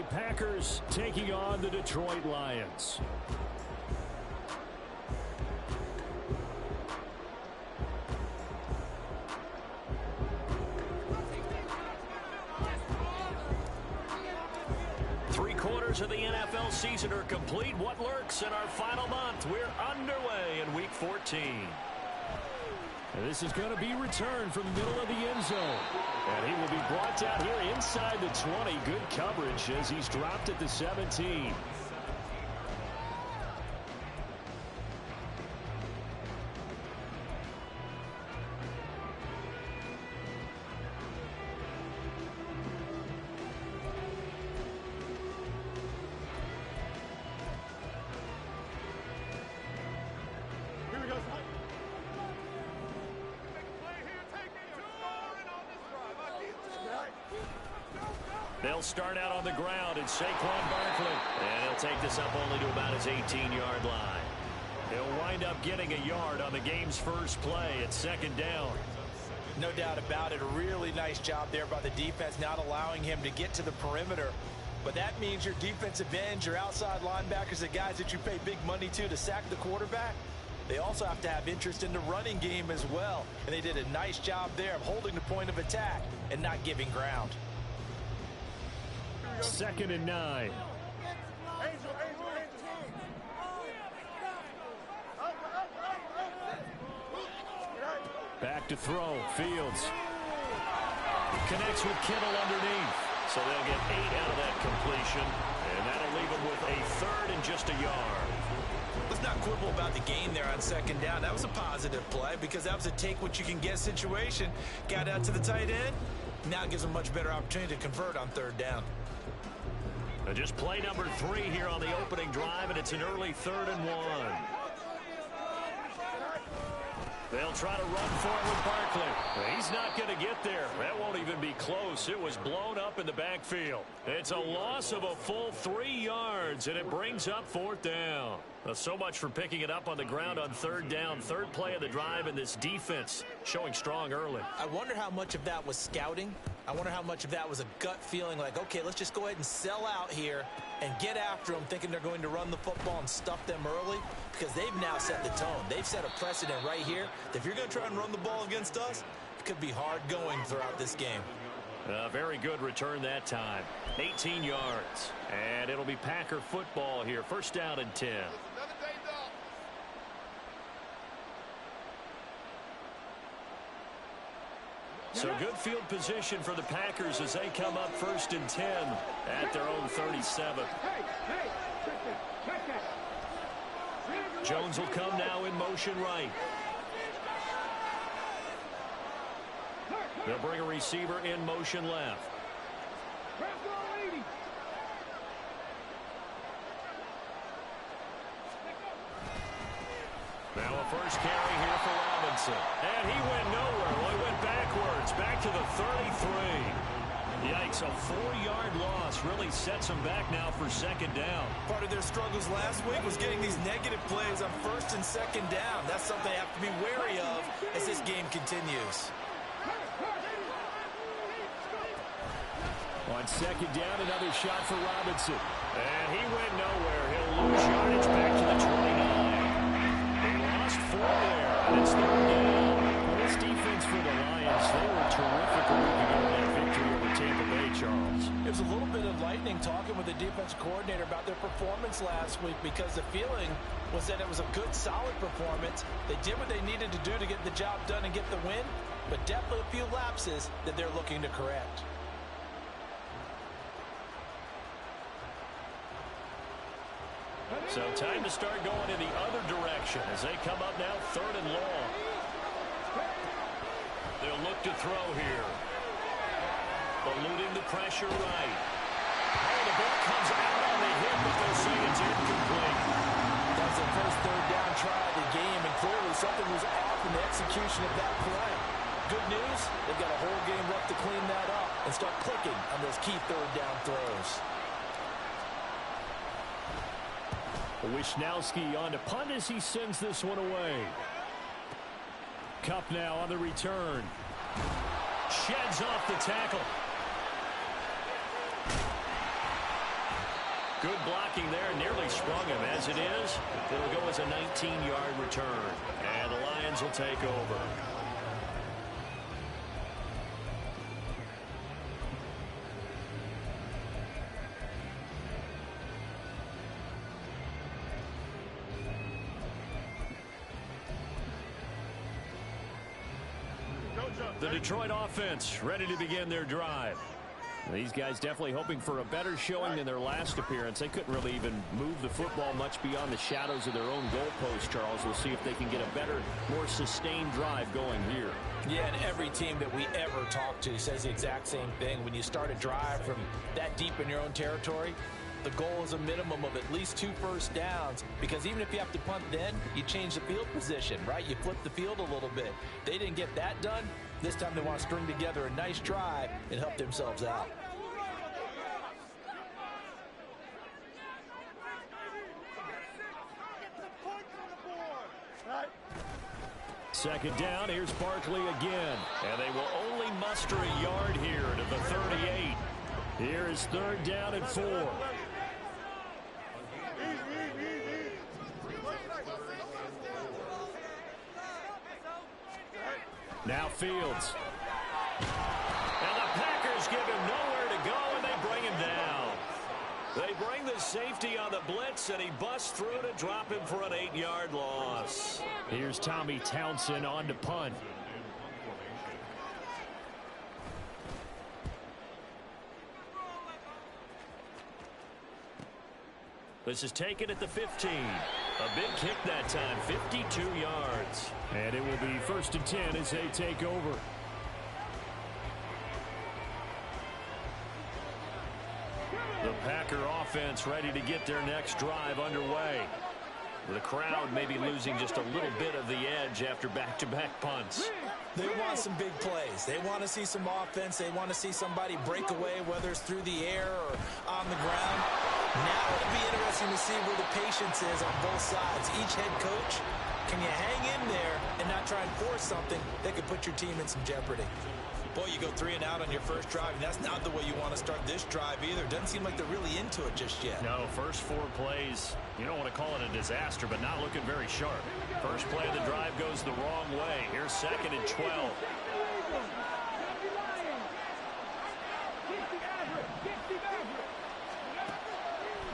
Bay Packers taking on the Detroit Lions. Three-quarters of the NFL season are complete. What lurks in our final month? We're underway in Week 14. And this is going to be returned from the middle of the end zone. And he will be brought down here inside the 20. Good coverage as he's dropped at the 17. They'll start out on the ground. It's Saquon Barkley. And he'll take this up only to about his 18-yard line. He'll wind up getting a yard on the game's first play at second down. No doubt about it. A really nice job there by the defense, not allowing him to get to the perimeter. But that means your defensive ends, your outside linebackers, the guys that you pay big money to sack the quarterback, they also have to have interest in the running game as well. And they did a nice job there of holding the point of attack and not giving ground. 2nd and 9. Back to throw. Fields connects with Kittle underneath. So they'll get 8 out of that completion. And that'll leave them with a third and just a yard. Let's not quibble about the gain there on second down. That was a positive play because that was a take-what-you-can-get situation. Got out to the tight end. Now it gives them a much better opportunity to convert on third down. Just play number 3 here on the opening drive, and it's an early 3rd and 1. They'll try to run for it with Barkley. He's not going to get there. That won't even be close. It was blown up in the backfield. It's a loss of a full 3 yards, and it brings up 4th down. So much for picking it up on the ground on 3rd down. 3rd play of the drive, and this defense showing strong early. I wonder how much of that was scouting. I wonder how much of that was a gut feeling like, okay, let's just go ahead and sell out here and get after them, thinking they're going to run the football and stuff them early, because they've now set the tone. They've set a precedent right here that if you're going to try and run the ball against us, it could be hard going throughout this game. Very good return that time. 18 yards. And it'll be Packer football here. 1st down and 10. So good field position for the Packers as they come up 1st and 10 at their own 37. Jones will come now in motion right. They'll bring a receiver in motion left. Now a first carry here for Robinson. And he went nowhere. Well, he went backwards. Back to the 33. Yikes, a 4-yard loss really sets them back now for 2nd down. Part of their struggles last week was getting these negative plays on 1st and 2nd down. That's something they have to be wary of as this game continues. On 2nd down, another shot for Robinson. And he went nowhere. He'll lose yardage back to the 29. They lost 4 there, and it's 3rd down. Well, this defense for the Lions, they were terrific looking at that victory over Tampa Bay, Charles. It was a little bit of lightning talking with the defense coordinator about their performance last week, because the feeling was that it was a good, solid performance. They did what they needed to do to get the job done and get the win, but definitely a few lapses that they're looking to correct. So time to start going in the other direction as they come up now 3rd and long. They'll look to throw here. Eluding the pressure right. Oh, the ball comes out on the hit, but they'll say it's incomplete. That's the first 3rd down try of the game, and clearly something was off in the execution of that play. Good news, they've got a whole game left to clean that up and start clicking on those key 3rd down throws. Wishnowski on to punt as he sends this one away. Kupp now on the return. Sheds off the tackle. Good blocking there, nearly sprung him. As it is, it'll go as a 19-yard return. And the Lions will take over. The Detroit offense ready to begin their drive. These guys definitely hoping for a better showing than their last appearance. They couldn't really even move the football much beyond the shadows of their own goalpost, Charles. We'll see if they can get a better, more sustained drive going here. Yeah, and every team that we ever talk to says the exact same thing. When you start a drive from that deep in your own territory, the goal is a minimum of at least 2 first downs, because even if you have to punt then, you change the field position, right? You flip the field a little bit. They didn't get that done. This time they want to string together a nice drive and help themselves out. Second down, here's Barkley again. And they will only muster a yard here to the 38. Here is 3rd down and 4. Now Fields. And the Packers give him nowhere to go, and they bring him down. They bring the safety on the blitz, and he busts through to drop him for an 8-yard loss. Here's Tommy Townsend on to punt. This is taken at the 15. A big kick that time, 52 yards. And it will be 1st and 10 as they take over. The Packer offense ready to get their next drive underway. The crowd may be losing just a little bit of the edge after back-to-back punts. They want some big plays. They want to see some offense. They want to see somebody break away, whether it's through the air or on the ground. Now it'll be interesting to see where the patience is on both sides. Each head coach, can you hang in there and not try and force something that could put your team in some jeopardy? Boy, you go 3 and out on your first drive, and that's not the way you want to start this drive either. Doesn't seem like they're really into it just yet. No, first 4 plays, you don't want to call it a disaster, but not looking very sharp. First play of the drive goes the wrong way. Here's 2nd and 12.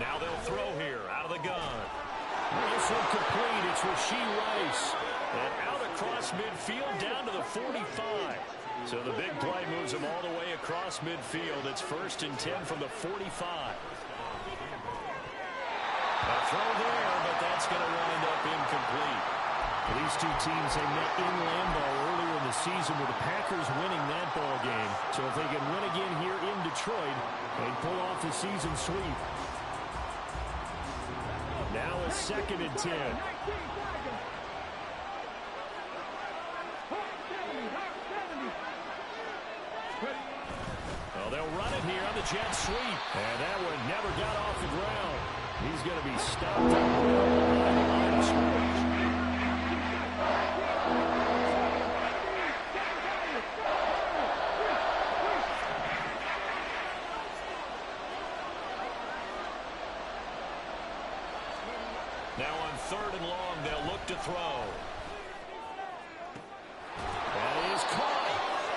Now they'll throw here out of the gun. It's incomplete. It's Rashee Rice. And out across midfield down to the 45. So the big play moves him all the way across midfield. It's 1st and 10 from the 45. A throw there, but that's going to wind up incomplete. These two teams, they met in Lambeau earlier in the season with the Packers winning that ball game. So if they can win again here in Detroit, they'd pull off the season sweep. Now it's 2nd and 10. Well, they'll run it here on the jet sweep. And that one never got off the ground. He's going to be stopped on the line of scrimmage. Now on 3rd and long, they'll look to throw. That is caught.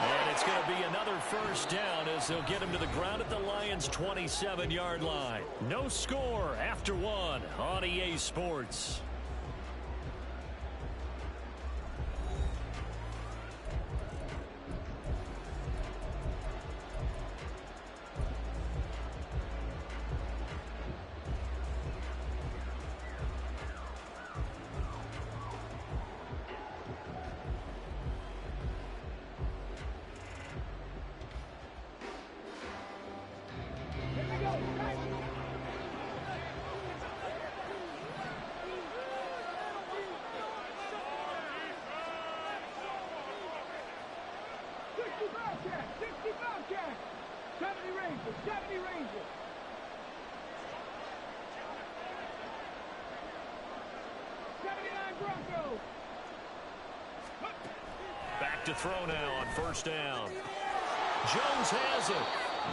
And it's going to be another 1st down as they'll get him to the ground at the Lions' 27-yard line. No score after 1 on EA Sports. Back to throw now on 1st down. Jones has it.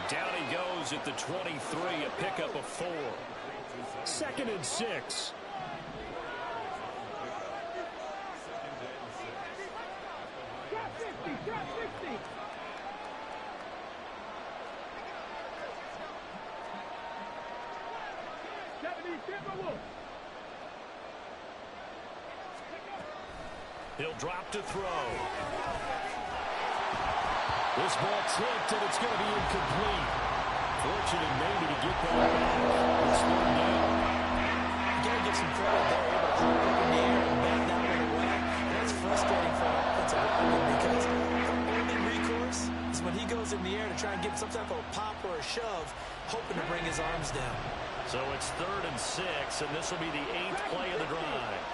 Down he goes at the 23, a pickup of 4. 2nd and 6. He'll drop to throw. This ball tipped, and it's going to be incomplete. Fortunate maybe to get that back. It's third down. You got to give some credit there. Able to hold up in the air and bat that one away. That's frustrating for an offensive lineman because the only recourse is when he goes in the air to try and get some type of a pop or a shove, hoping to bring his arms down. So it's 3rd and 6, and this will be the 8th play of the drive.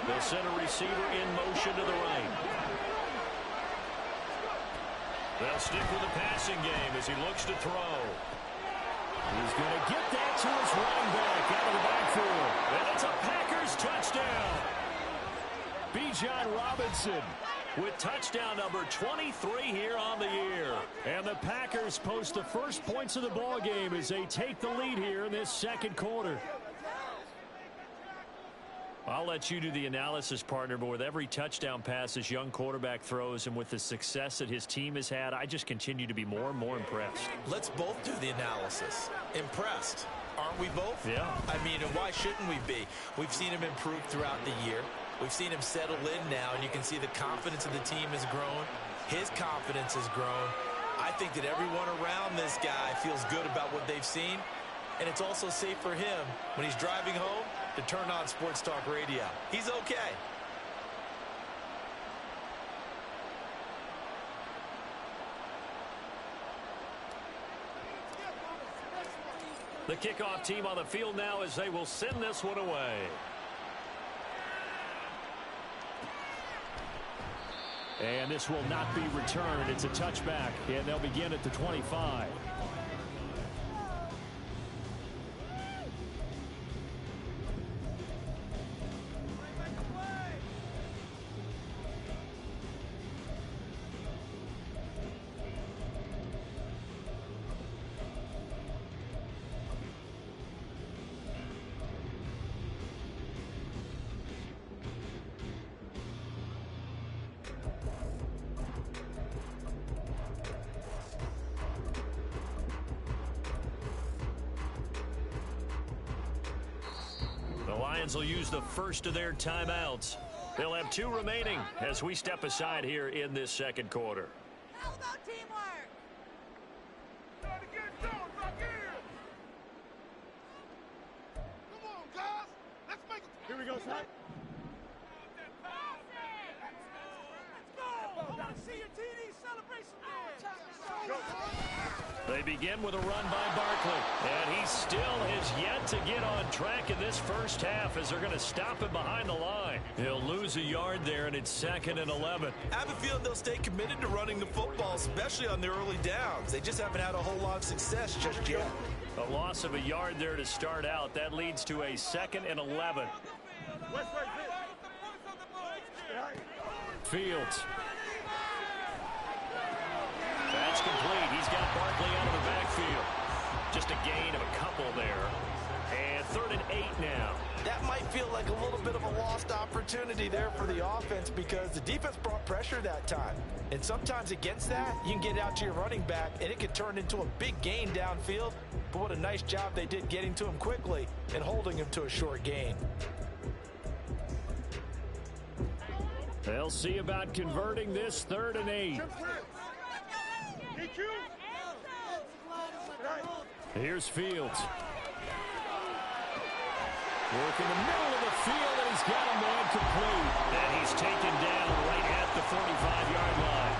They'll send a receiver in motion to the right. They'll stick with the passing game as he looks to throw. He's going to get that to his running back out of the backfield. And it's a Packers touchdown. Bijan Robinson with touchdown number 23 here on the year. And the Packers post the first points of the ball game as they take the lead here in this second quarter. I'll let you do the analysis, partner, but with every touchdown pass this young quarterback throws and with the success that his team has had, I just continue to be more and more impressed. Let's both do the analysis. Impressed. Aren't we both? Yeah. I mean, and why shouldn't we be? We've seen him improve throughout the year. We've seen him settle in now, and you can see the confidence of the team has grown. His confidence has grown. I think that everyone around this guy feels good about what they've seen, and it's also safe for him when he's driving home to turn on Sports Talk Radio. He's okay. The kickoff team on the field now as they will send this one away. And this will not be returned. It's a touchback, and they'll begin at the 25. Will use the first of their timeouts. They'll have 2 remaining as we step aside here in this second quarter. How about teamwork? Come on, guys. Let's make it. Here we go, son. Let's go. See your TD celebration there. They begin with a run by Barkley, and he still has yet to get on track in this first half as they're going to stop him behind the line. He'll lose a yard there, and it's 2nd and 11. I have a feeling they'll stay committed to running the football, especially on their early downs. They just haven't had a whole lot of success just yet. A loss of a yard there to start out. That leads to a 2nd and 11. Fields. That's complete. He's got Barkley out of the backfield. Just a gain of a couple there. And 3rd and 8 now. That might feel like a little bit of a lost opportunity there for the offense because the defense brought pressure that time. And sometimes against that, you can get out to your running back, and it could turn into a big gain downfield. But what a nice job they did getting to him quickly and holding him to a short gain. They'll see about converting this 3rd and 8. Here's Fields. Work in the middle of the field, and he's got a man complete. And he's taken down right at the 45-yard line.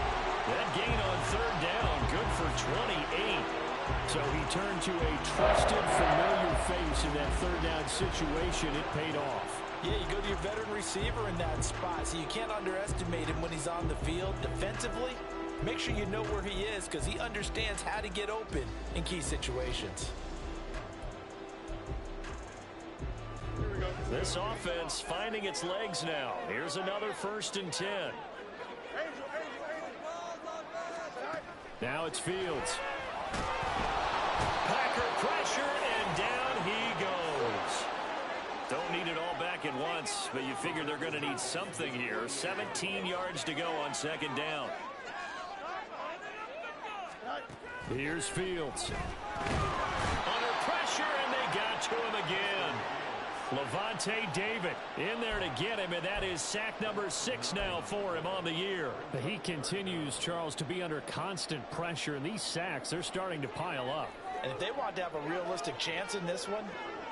That gain on 3rd down, good for 28. So he turned to a trusted, familiar face in that 3rd down situation. It paid off. Yeah, you go to your veteran receiver in that spot, so you can't underestimate him when he's on the field defensively. Make sure you know where he is because he understands how to get open in key situations. This offense finding its legs now. Here's another 1st and 10. Now it's Fields. Packer pressure, and down he goes. Don't need it all back at once, but you figure they're going to need something here. 17 yards to go on second down. Here's Fields. Under pressure, and they got to him again. Lavonte David in there to get him, and that is sack number 6 now for him on the year. He continues, Charles, to be under constant pressure, and these sacks are starting to pile up. And if they want to have a realistic chance in this one,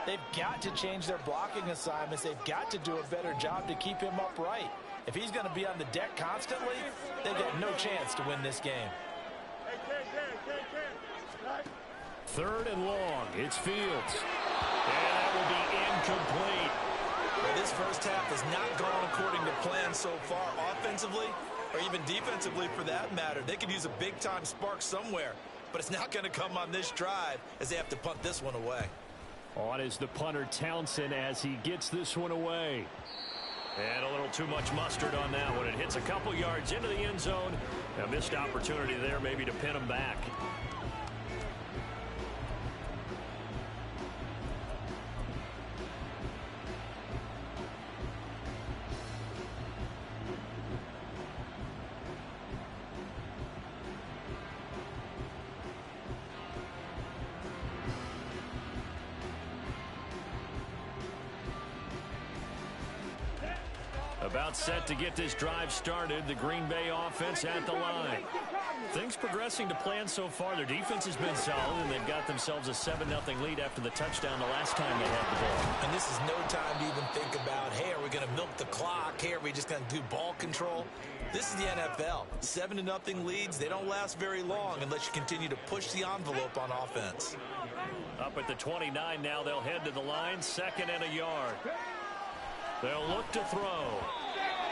they've got to change their blocking assignments. They've got to do a better job to keep him upright. If he's going to be on the deck constantly, they've got no chance to win this game. Third and long. It's Fields. And that will be incomplete. Well, this first half has not gone according to plan so far offensively or even defensively for that matter. They could use a big-time spark somewhere, but it's not going to come on this drive as they have to punt this one away. On is the punter Townsend as he gets this one away. And a little too much mustard on that one. It hits a couple yards into the end zone. A missed opportunity there maybe to pin him back. About set to get this drive started. The Green Bay offense at the line. Things progressing to plan so far. Their defense has been solid, and they've got themselves a 7-0 lead after the touchdown the last time they had the ball. And this is no time to even think about, hey, are we going to milk the clock? Hey, are we just going to do ball control? This is the NFL. 7-0 leads, they don't last very long unless you continue to push the envelope on offense. Up at the 29 now, they'll head to the line. 2nd and a yard. They'll look to throw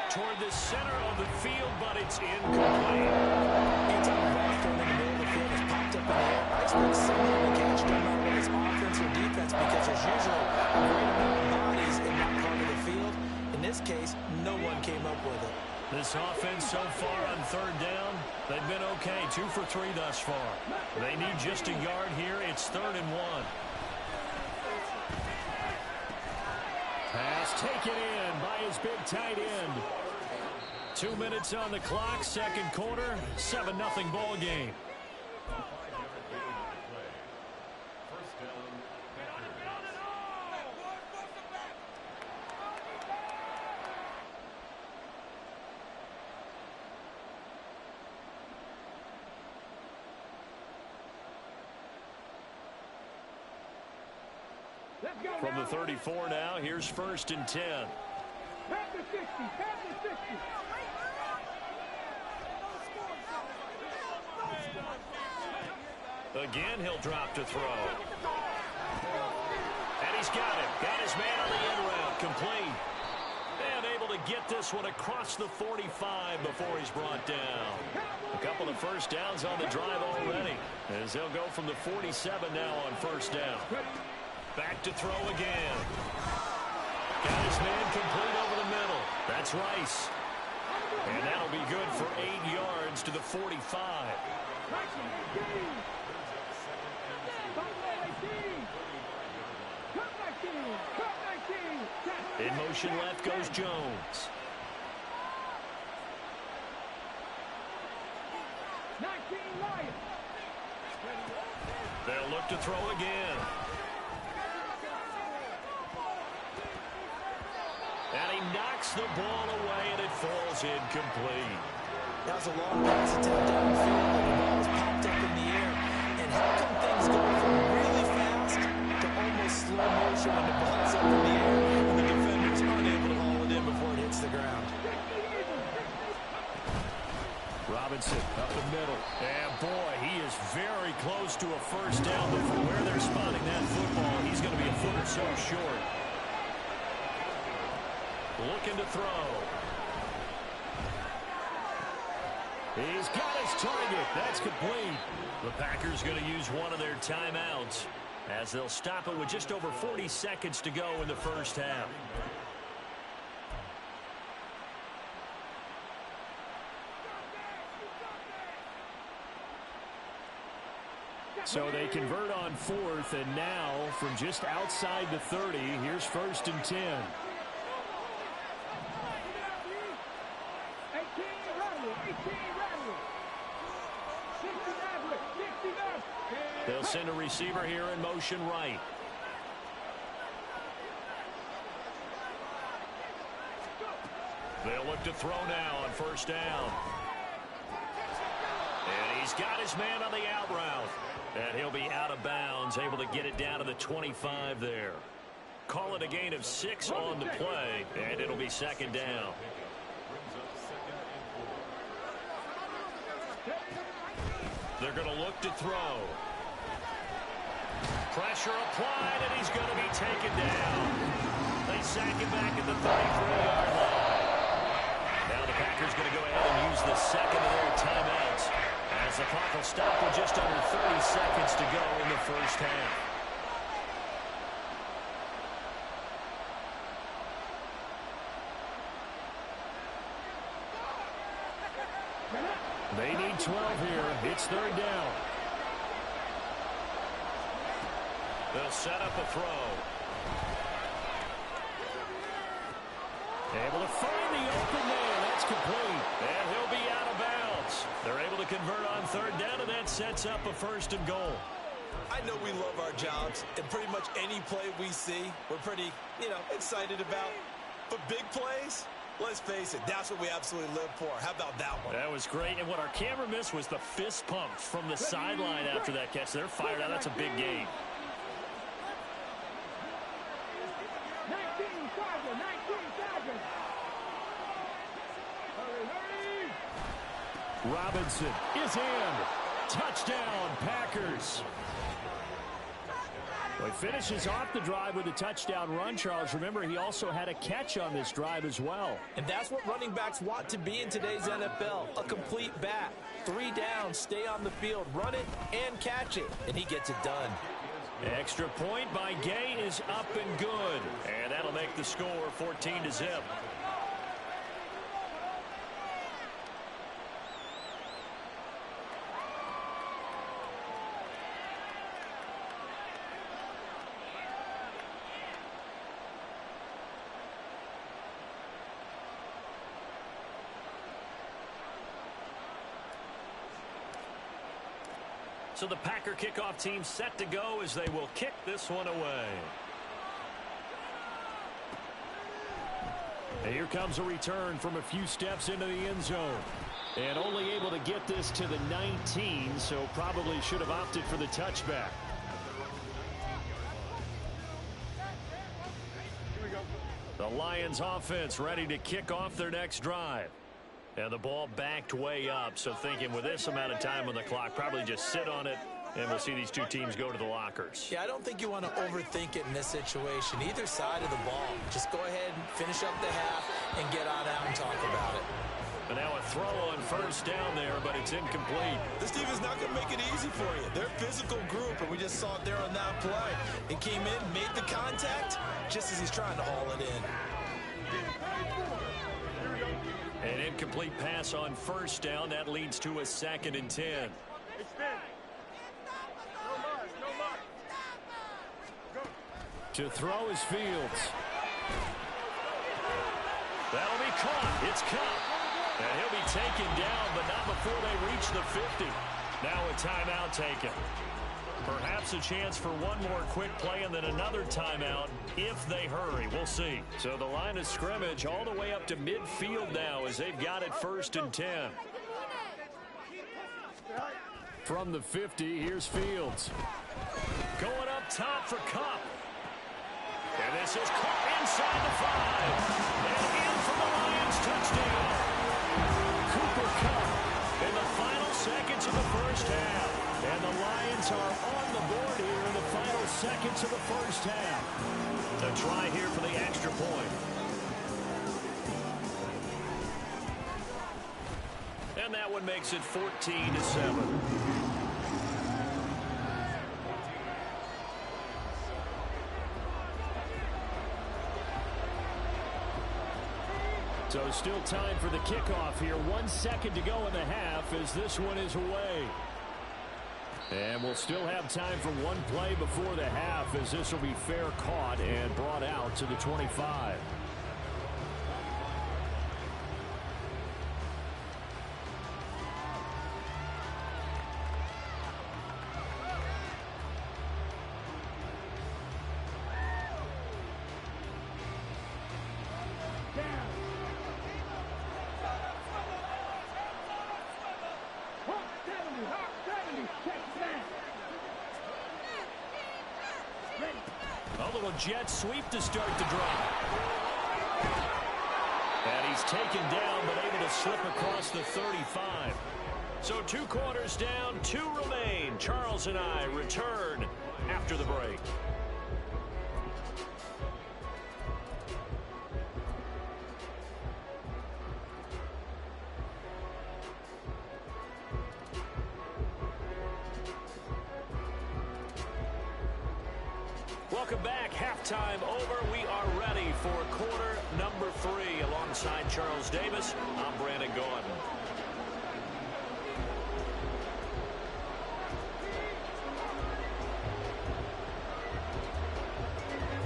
toward the center of the field, but it's incomplete. Anytime a ball thrown in the middle of the field is popped up in the air, I expect someone to catch, no matter whether it's offense or defense, because there's usually a great amount of bodies in that part of the field. In this case, no one came up with it. This offense so far on 3rd down, they've been okay. 2 for 3 thus far. They need just a yard here. It's 3rd and 1. Pass taken in by his big tight end. 2 minutes on the clock, 2nd quarter, 7-0 ball game. From the 34 now, here's 1st and 10. Pass the 60, pass the 60. Again, he'll drop to throw. And he's got it. Got his man on the end route. Complete. And able to get this one across the 45 before he's brought down. A couple of first downs on the drive already, as they'll go from the 47 now on 1st down. Back to throw again. Got his man complete over the middle. That's Rice. And that'll be good for 8 yards to the 45. In motion left goes Jones. 19 Lions. They'll look to throw again. And he knocks the ball away, and it falls incomplete. That was a long pass attempt downfield, and the ball was popped up in the air. And how come things go from really fast to almost slow motion when the ball's up in the air and the defender's unable to haul it in before it hits the ground? Robinson up the middle. And boy, he is very close to a first down, but from where they're spotting that football, he's going to be a foot or so short. Looking to throw. He's got his target. That's complete. The Packers going to use one of their timeouts as they'll stop it with just over 40 seconds to go in the first half. So they convert on fourth, and now from just outside the 30, here's 1st and 10. They'll send a receiver here in motion right. They'll look to throw now on 1st down. And he's got his man on the out route. And he'll be out of bounds, able to get it down to the 25 there. Call it a gain of 6 on the play, and it'll be 2nd down. They're going to look to throw. Pressure applied, and he's going to be taken down. They sack him back at the 33-yard line. Now the Packers going to go ahead and use the second of their timeouts, as the clock will stop with just under 30 seconds to go in the first half. They need 12 here. It's 3rd down. They'll set up a throw. Able to find the open man. That's complete. And he'll be out of bounds. They're able to convert on 3rd down, and that sets up a 1st and goal. I know we love our jobs, and pretty much any play we see, we're pretty, excited about. But big plays, let's face it, that's what we absolutely live for. How about that one? That was great. And what our camera missed was the fist pump from the sideline after that catch. They're fired out. That's a big gain. 19 Robinson is in. Touchdown, Packers. Well, he finishes off the drive with a touchdown run, Charles. Remember, he also had a catch on this drive as well. And that's what running backs want to be in today's NFL, a complete back. 3 downs, stay on the field, run it, and catch it. And he gets it done. Extra point by Gay is up and good. And that'll make the score 14-0. So the Packer kickoff team set to go as they will kick this one away. And here comes a return from a few steps into the end zone. And only able to get this to the 19, so probably should have opted for the touchback. The Lions offense ready to kick off their next drive. And the ball backed way up, so thinking with this amount of time on the clock, probably just sit on it, and we'll see these two teams go to the lockers. Yeah, I don't think you want to overthink it in this situation. Either side of the ball. Just go ahead and finish up the half and get on out and talk about it. And now a throw on 1st down there, but it's incomplete. This team is not going to make it easy for you. They're a physical group, and we just saw it there on that play. He came in, made the contact, just as he's trying to haul it in. An incomplete pass on 1st down. That leads to a 2nd and 10. To throw is Fields. That'll be caught. It's Kupp. And he'll be taken down, but not before they reach the 50. Now a timeout taken. Perhaps a chance for one more quick play and then another timeout if they hurry. We'll see. So the line of scrimmage all the way up to midfield now as they've got it 1st and 10. From the 50, here's Fields. Going up top for Kupp. And this is Kupp inside the 5. And in for the Lions touchdown. Cooper Kupp in the final seconds of the first half. And the Lions are on the board here in the final seconds of the first half. A try here for the extra point. And that one makes it 14-7. So still time for the kickoff here. 1 second to go in the half as this one is away. And we'll still have time for one play before the half, as this will be fair caught and brought out to the 25. A little jet sweep to start the drive. And he's taken down, but able to slip across the 35. So 2 quarters down, 2 remain. Charles and I return after the break. Welcome back. Halftime over. We are ready for quarter number 3. Alongside Charles Davis, I'm Brandon Gaudin.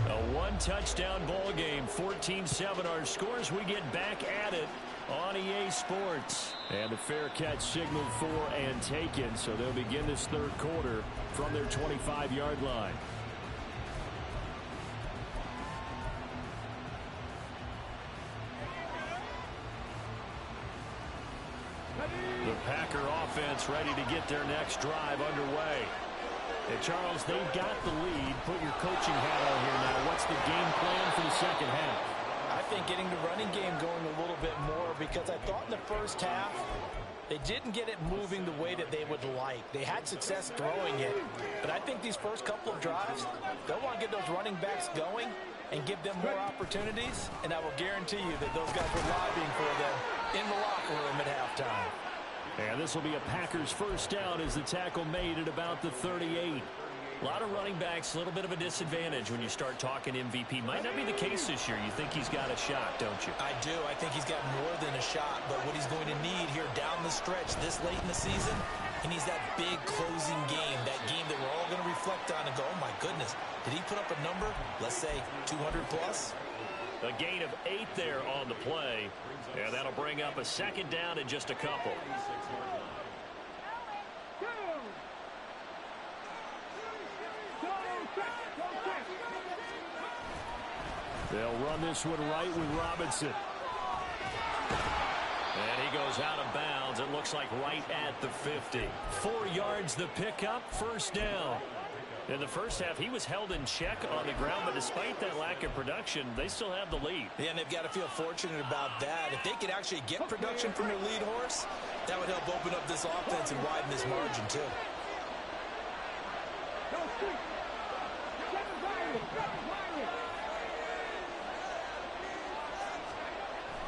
A 1-touchdown ball game. 14-7 our scores. We get back at it on EA Sports. And the fair catch signaled for and taken. So they'll begin this third quarter from their 25-yard line. The Packer offense ready to get their next drive underway. And Charles, they've got the lead. Put your coaching hat on here now. What's the game plan for the second half? I think getting the running game going a little bit more, because I thought in the first half they didn't get it moving the way that they would like. They had success throwing it, but I think these first couple of drives, they'll want to get those running backs going and give them more opportunities, and I will guarantee you that those guys were lobbying for them in the locker room at halftime. And this will be a Packers first down as the tackle made at about the 38. A lot of running backs, a little bit of a disadvantage when you start talking MVP. Might not be the case this year. You think he's got a shot, don't you? I do. I think he's got more than a shot, but what he's going to need here down the stretch this late in the season, he needs that big closing game, that game that we're all going to reflect on and go, oh my goodness, did he put up a number, let's say 200 plus? A gain of 8 there on the play, and that'll bring up a second down in just a couple. They'll run this one right with Robinson. And he goes out of bounds. It looks like right at the 50. 4 yards the pickup, first down. In the first half, he was held in check on the ground, but despite that lack of production, they still have the lead. Yeah, and they've got to feel fortunate about that. If they could actually get production from their lead horse, that would help open up this offense and widen this margin, too.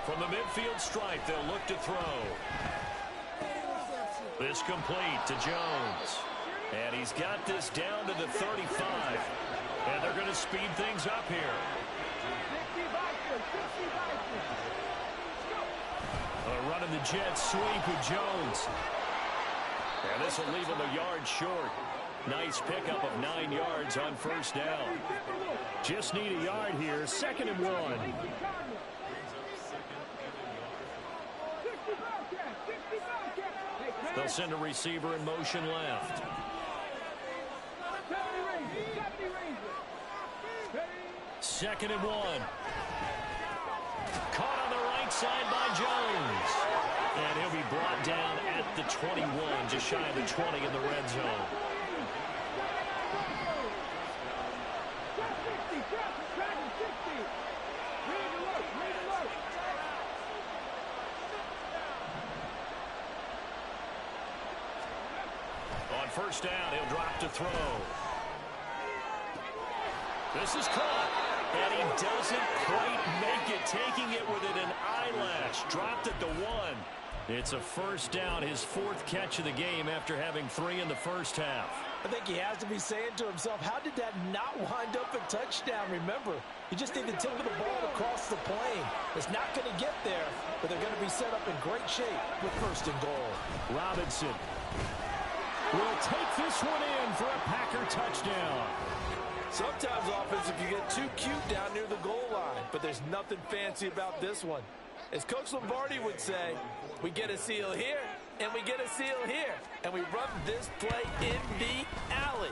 From the midfield stripe, they'll look to throw. This complete to Jones. And he's got this down to the 35. And they're going to speed things up here. Running the jet sweep with Jones. And this will leave him a yard short. Nice pickup of 9 yards on first down. Just need a yard here. 2nd and 1. They'll send a receiver in motion left. Second and 1. Caught on the right side by Jones. And he'll be brought down at the 21, just shy of the 20 in the red zone. On first down, he'll drop to throw. This is caught, and he doesn't quite make it, taking it within an eyelash. Dropped at the 1. It's a first down, his 4th catch of the game after having 3 in the first half. I think he has to be saying to himself, how did that not wind up a touchdown? Remember, you just need the tip of the ball to cross the plane. It's not going to get there, but they're going to be set up in great shape with 1st and goal. Robinson will take this one in for a Packer touchdown. Sometimes offense, if you get too cute down near the goal line, but there's nothing fancy about this one. As Coach Lombardi would say, we get a seal here, and we get a seal here, and we run this play in the alley.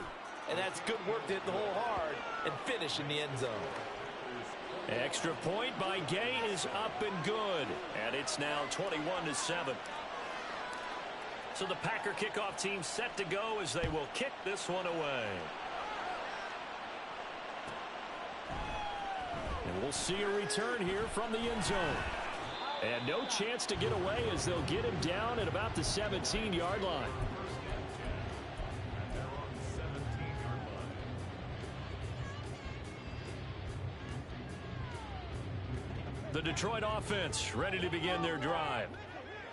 And that's good work to hit the hole hard and finish in the end zone. Extra point by Gay is up and good. And it's now 21-7. So the Packer kickoff team set to go as they will kick this one away. And we'll see a return here from the end zone. And no chance to get away as they'll get him down at about the 17-yard line. The Detroit offense ready to begin their drive.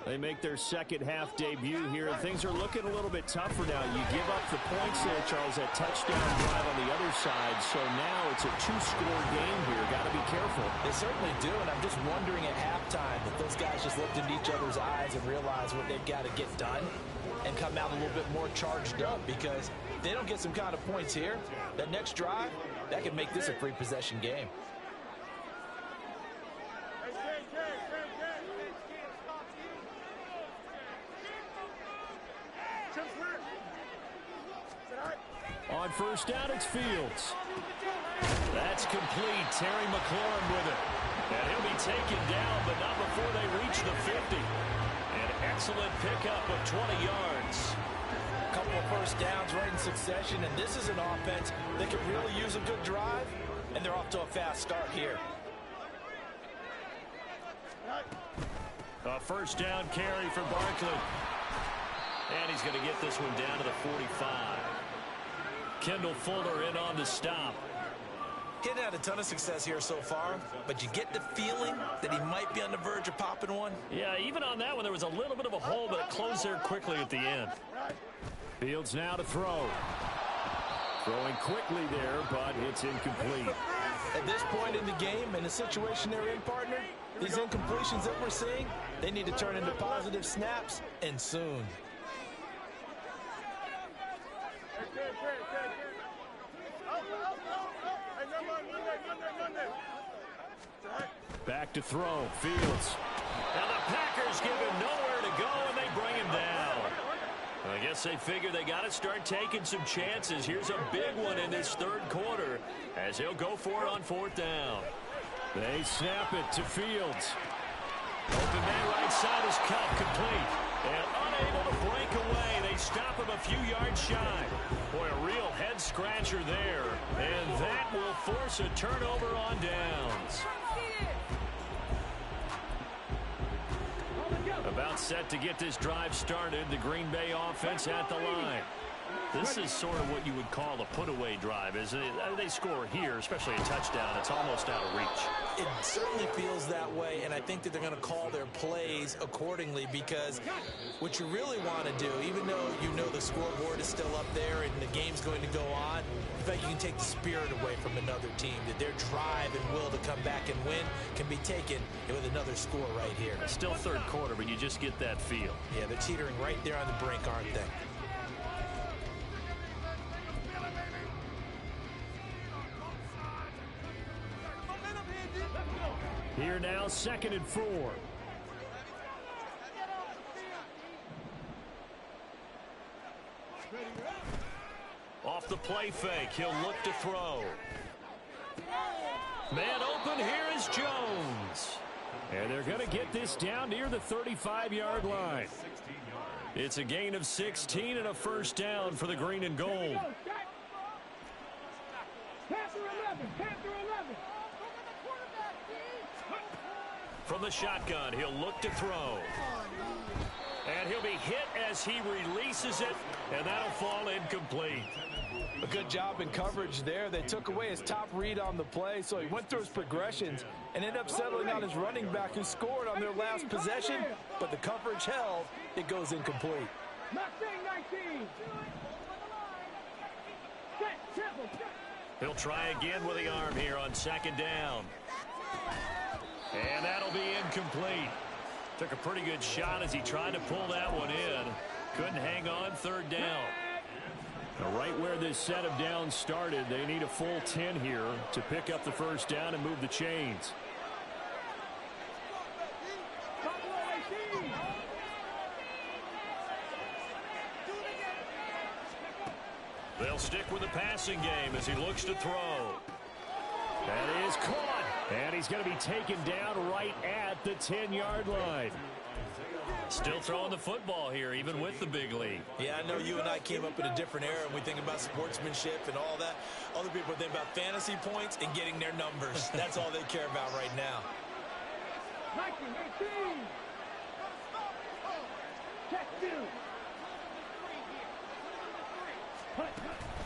They make their second half debut here, and things are looking a little bit tougher now. You give up the points there, Charles, that touchdown drive on the other side. So now it's a two-score game here. Got to be careful. They certainly do, and I'm just wondering at halftime if those guys just looked into each other's eyes and realized what they've got to get done and come out a little bit more charged up, because if they don't get some kind of points here, that next drive, that could make this a free possession game. On first down, it's Fields. That's complete. Terry McLaurin with it. And he'll be taken down, but not before they reach the 50. An excellent pickup of 20 yards. A couple of first downs right in succession, and this is an offense that could really use a good drive, and they're off to a fast start here. A first down carry for Barkley. And he's going to get this one down to the 45. Kendall Fuller in on the stop. He hadn't had a ton of success here so far, but you get the feeling that he might be on the verge of popping one. Yeah, even on that one, there was a little bit of a hole, but it closed there quickly at the end. Fields now to throw. Throwing quickly there, but it's incomplete. At this point in the game, in the situation they're in, partner, these incompletions that we're seeing, they need to turn into positive snaps, and soon. Back to throw. Fields. Now the Packers give him nowhere to go, and they bring him down. I guess they figure they got to start taking some chances. Here's a big one in this third quarter as he'll go for it on fourth down. They snap it to Fields. Open man right side is cut complete. And unable to break away. They stop him a few yards shy. Boy, a real head-scratcher there. And that will force a turnover on downs. About set to get this drive started. The Green Bay offense at the line. This is sort of what you would call a put-away drive. As they score here, especially a touchdown, it's almost out of reach. It certainly feels that way, and I think that they're going to call their plays accordingly, because what you really want to do, even though you know the scoreboard is still up there and the game's going to go on, in fact, you can take the spirit away from another team, that their drive and will to come back and win can be taken with another score right here. Still third quarter, but you just get that feel. Yeah, they're teetering right there on the brink, aren't they? Here now, 2nd and 4. Off the play fake, he'll look to throw. Man open, here is Jones. And they're going to get this down near the 35-yard line. It's a gain of 16 and a first down for the green and gold. From the shotgun, he'll look to throw. And he'll be hit as he releases it, and that'll fall incomplete. A good job in coverage there. They took away his top read on the play, so he went through his progressions and ended up settling on his running back, who scored on their last possession, but the coverage held. It goes incomplete. He'll try again with the arm here on 2nd down. And that'll be incomplete. Took a pretty good shot as he tried to pull that one in. Couldn't hang on 3rd down. Now, right where this set of downs started, they need a full 10 here to pick up the first down and move the chains. They'll stick with the passing game as he looks to throw. That is caught. And he's going to be taken down right at the 10-yard line. Still throwing the football here, even with the big lead. Yeah, I know you and I came up in a different era, and we think about sportsmanship and all that. Other people think about fantasy points and getting their numbers. That's all they care about right now.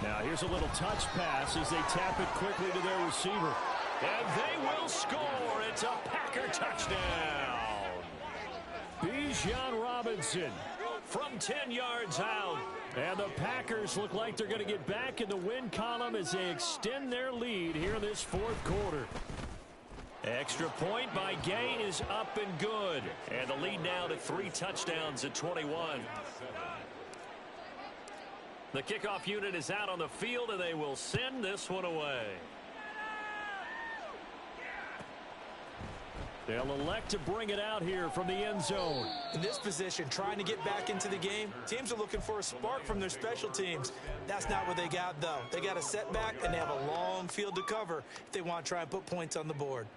Now here's a little touch pass as they tap it quickly to their receiver. And they will score. It's a Packer touchdown. Bijan Robinson from 10 yards out. And the Packers look like they're going to get back in the win column as they extend their lead here this fourth quarter. Extra point by Gay is up and good. And the lead now to 3 touchdowns at 21. The kickoff unit is out on the field, and they will send this one away. They'll elect to bring it out here from the end zone. In this position, trying to get back into the game, teams are looking for a spark from their special teams. That's not what they got, though. They got a setback, and they have a long field to cover if they want to try and put points on the board.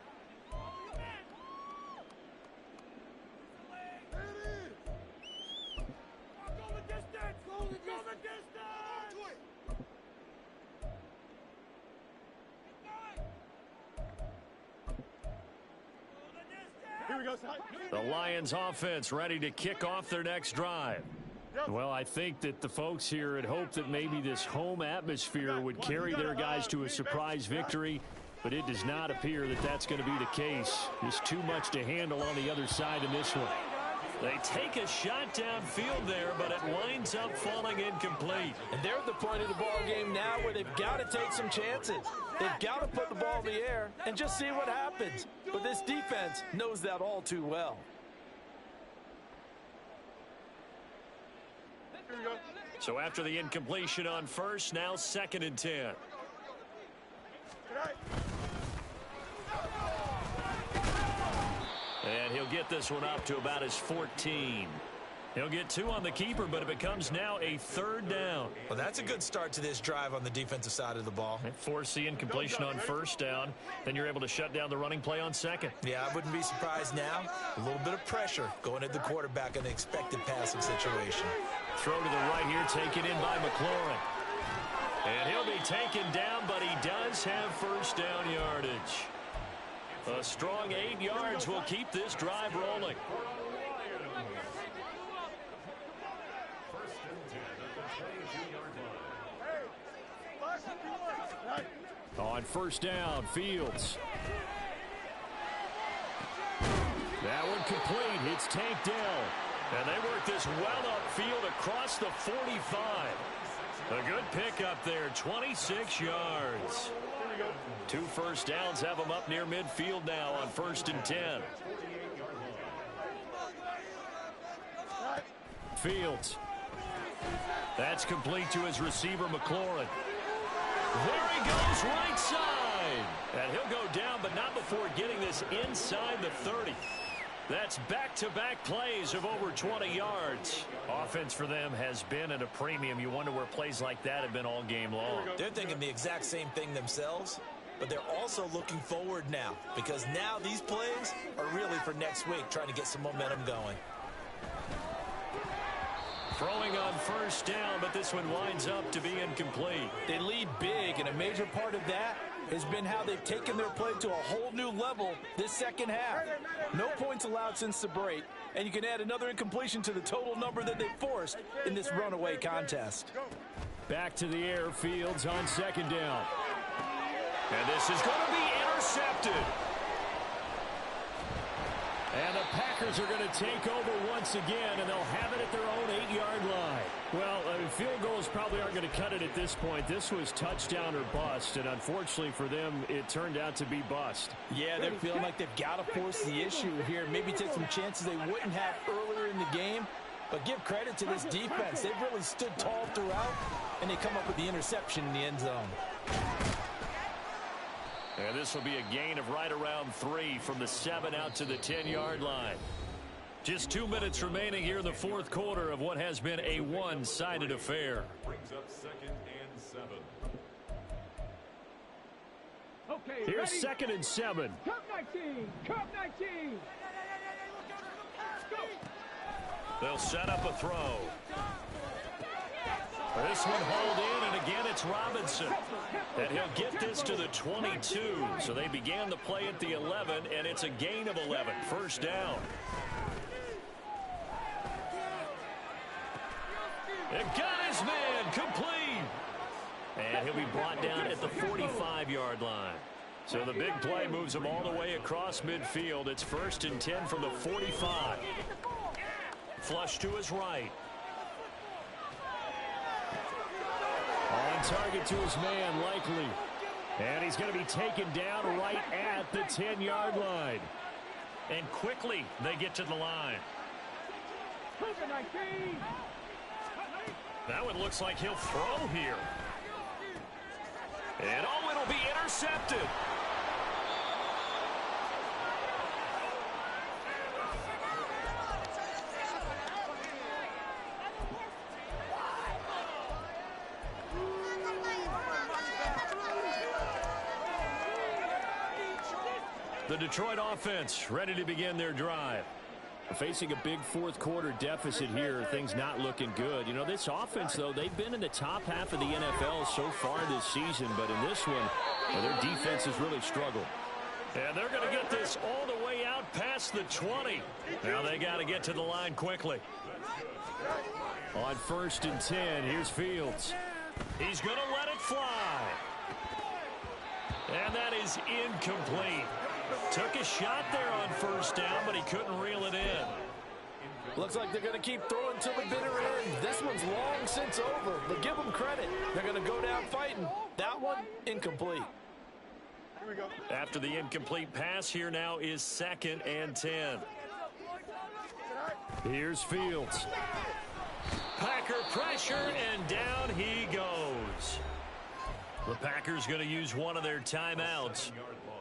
The Lions offense ready to kick off their next drive. Well, I think that the folks here had hoped that maybe this home atmosphere would carry their guys to a surprise victory, but it does not appear that that's going to be the case. There's too much to handle on the other side in this one. They take a shot downfield there, but it winds up falling incomplete. And they're at the point of the ball game now where they've got to take some chances. They've got to put the ball in the air and just see what happens. But this defense knows that all too well. So after the incompletion on first, now 2nd and 10. And he'll get this one up to about his 14. He'll get 2 on the keeper, but it becomes now a 3rd down. Well, that's a good start to this drive on the defensive side of the ball. Force the incompletion on first down. Then you're able to shut down the running play on 2nd. Yeah, I wouldn't be surprised now. A little bit of pressure going at the quarterback in an expected passing situation. Throw to the right here, taken in by McLaurin. And he'll be taken down, but he does have first down yardage. A strong 8 yards will keep this drive rolling. On first down, Fields. That one complete. It's Tank Dell. And they work this well upfield across the 45. A good pickup there, 26 yards. 2 first downs have them up near midfield now on 1st and 10. Fields. That's complete to his receiver, McLaurin. There he goes, right side. And he'll go down, but not before getting this inside the 30. That's back-to-back plays of over 20 yards. Offense for them has been at a premium. You wonder where plays like that have been all game long. They're thinking the exact same thing themselves, but they're also looking forward now because now these plays are really for next week, trying to get some momentum going. Throwing on first down, but this one winds up to be incomplete. They lead big, and a major part of that has been how they've taken their play to a whole new level this second half. No points allowed since the break, and you can add another incompletion to the total number that they forced in this runaway contest. Back to the air, Fields on 2nd down. And this is going to be intercepted. And the Packers are going to take over once again, and they'll have it at their own 8-yard line. Well, field goals probably aren't going to cut it at this point. This was touchdown or bust, and unfortunately for them, it turned out to be bust. Yeah, they're feeling like they've got to force the issue here. Maybe take some chances they wouldn't have earlier in the game. But give credit to this defense. They've really stood tall throughout, and they come up with the interception in the end zone. And this will be a gain of right around 3 from the 7 out to the 10-yard line. Just 2 minutes remaining here in the fourth quarter of what has been a one-sided affair. Brings up 2nd and 7. Okay, Here's ready? 2nd and 7. Cup 19! Cup 19! They'll set up a throw. This one hauled in, and again it's Robinson. And he'll get this to the 22. So they began the play at the 11, and it's a gain of 11. First down. It got his man complete. And he'll be brought down at the 45-yard line. So the big play moves him all the way across midfield. It's 1st and 10 from the 45. Flush to his right. On target to his man, Likely. And he's going to be taken down right at the 10-yard line. And quickly they get to the line. That one looks like he'll throw here. And oh, it'll be intercepted. The Detroit offense ready to begin their drive. Facing a big fourth quarter deficit here, things not looking good. You know, this offense, though, they've been in the top half of the NFL so far this season, but in this one, their defense has really struggled. And they're going to get this all the way out past the 20. Now they got to get to the line quickly. On 1st and 10, here's Fields. He's going to let it fly. And that is incomplete. Took a shot there on 1st down, but he couldn't reel it in. Looks like they're going to keep throwing till the bitter end. This one's long since over, but give them credit. They're going to go down fighting. That one, incomplete. Here we go. After the incomplete pass, here now is 2nd and 10. Here's Fields. Packer pressure, and down he goes. The Packers going to use one of their timeouts.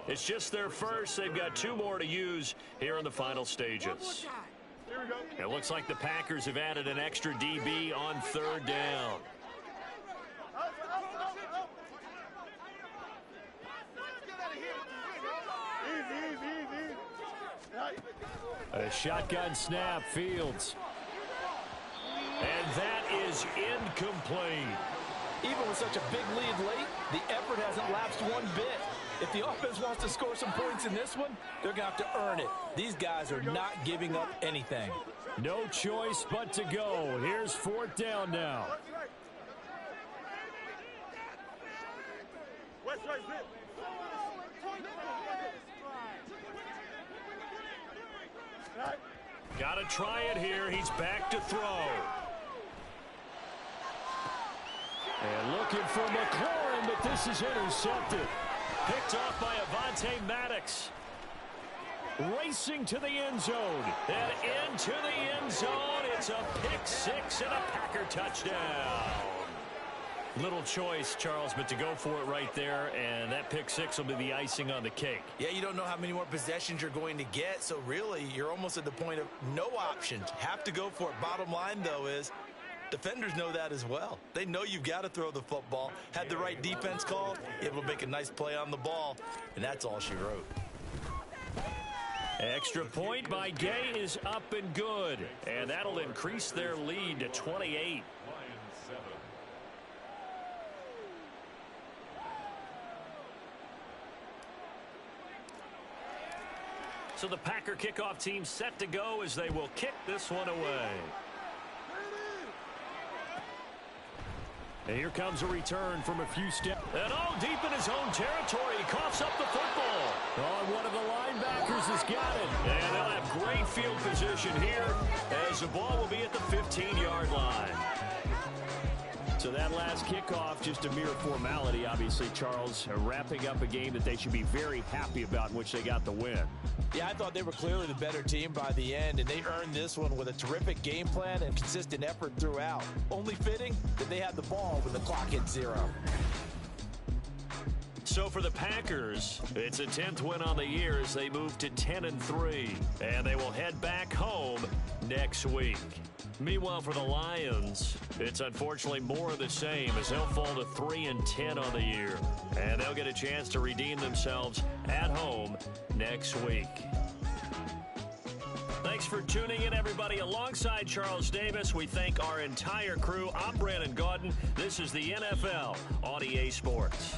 It's just their first. They've got 2 more to use here in the final stages. Here we go. It looks like the Packers have added an extra DB on 3rd down. A shotgun snap, Fields. And that is incomplete. Even with such a big lead late, the effort hasn't lapsed one bit. If the offense wants to score some points in this one, they're going to have to earn it. These guys are not giving up anything. No choice but to go. Here's 4th down now. Got to try it here. He's back to throw. And looking for McLaurin, but this is intercepted. Picked off by Avonte Maddox. Racing to the end zone. And into the end zone. It's a pick-6 and a Packer touchdown. Little choice, Charles, but to go for it right there, and that pick-6 will be the icing on the cake. Yeah, you don't know how many more possessions you're going to get, so really you're almost at the point of no options. Have to go for it. Bottom line, though, is defenders know that as well. They know you've got to throw the football. Had the right defense called, able to make a nice play on the ball, and that's all she wrote. Extra point by Gay is up and good, and that'll increase their lead to 28. So the Packer kickoff team set to go as they will kick this one away. And here comes a return from a few steps. And oh, deep in his own territory, he coughs up the football. Oh, one of the linebackers has got it. And they'll have great field position here as the ball will be at the 15-yard line. So that last kickoff, just a mere formality, obviously, Charles, wrapping up a game that they should be very happy about, in which they got the win. Yeah, I thought they were clearly the better team by the end, and they earned this one with a terrific game plan and consistent effort throughout. Only fitting that they had the ball when the clock hit 0. So for the Packers, it's a 10th win on the year as they move to 10-3, and they will head back home next week. Meanwhile, for the Lions, it's unfortunately more of the same as they'll fall to 3-10 on the year, and they'll get a chance to redeem themselves at home next week. Thanks for tuning in, everybody. Alongside Charles Davis, we thank our entire crew. I'm Brandon Gaudin. This is the NFL on EA Sports.